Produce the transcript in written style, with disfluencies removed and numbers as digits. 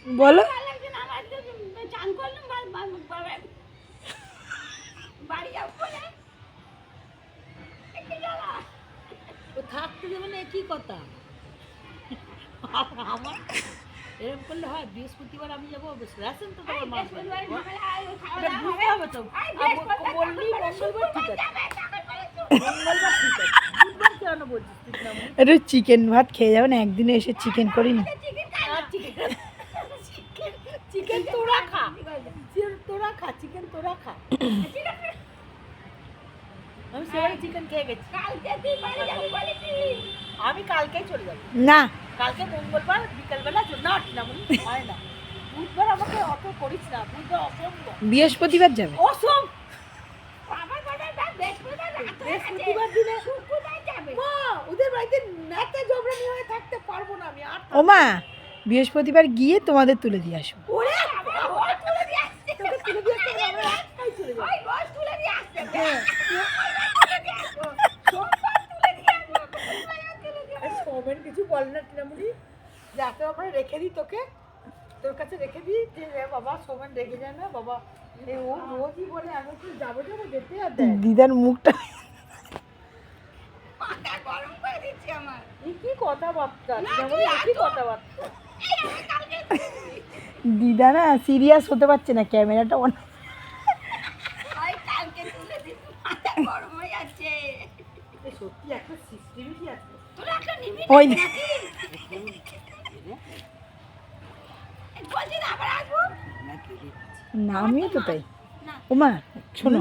বলো। থাকতে দেবে না কি কথা? আমার এরকম করলে হয়? বৃহস্পতিবার আমি যাবো, রেশন তো তোমার মাছ বুঝতে হবে তো। বললি মঙ্গলবার ঠিক আছে, মঙ্গলবার ঠিক আছে, বুধবার কেন বলছিস তুই না? একটু চিকেন ভাত খেয়ে যাবেন, একদিনে এসে চিকেন করি না। চিকেন তোরা খা, তোরা খা, চিকেন তোরা খা। আমি সেবারে চিকেন খেয়ে গেছি। আমি কালকেই চলে যাবো। না, কালকে মঙ্গলবার বিকালবেলা না না হয় না। বুধবার আমাকে অত করিস না, বুধবার অসম্ভব। বৃহস্পতিবার যাবে। অসম বৃহস্পতিবার দিনে মা ওদের বাড়িতে নেতা জবরানি হয়ে থাকতে পারবো না আমি আর। ও মা, বৃহস্পতিবার গিয়ে তোমাদের তুলে দিয়ে আসবো। ওরে তুলে দিয়ে আসছে, তোকে তুলে দিয়ে আসছে, আমরা রাস্তায় চলে যাবো। ওই বস তুলে দিয়ে আসছে, সবের কিছু বল না টিনামুনি, যাতে আমরা রেখে দিই তোকে, তোর কাছে রেখে দিই যে বাবা সোমেন রেখে যায় না বাবা। ও রোজই বলে আমি একটু যাবো যাবো যেতে আর দেয়। দিদার মুখটা মাথা গরম করে দিচ্ছে আমার। কি কথাবার্তা টিনামুনি, কি কথাবার্তা। দিদা না সিরিয়াস হতে পারছে না, ক্যামেরাটা অন। ওই কালকে তুলে দিচ্ছি, মাথা গরম হয়ে যাচ্ছে। সত্যি একটা সিস্টেমই আছে। তোরা একটা নিবি ওই নাকি? বলছি না আবার আসবো? না, আমিও তো তাই। ও মা শোনো,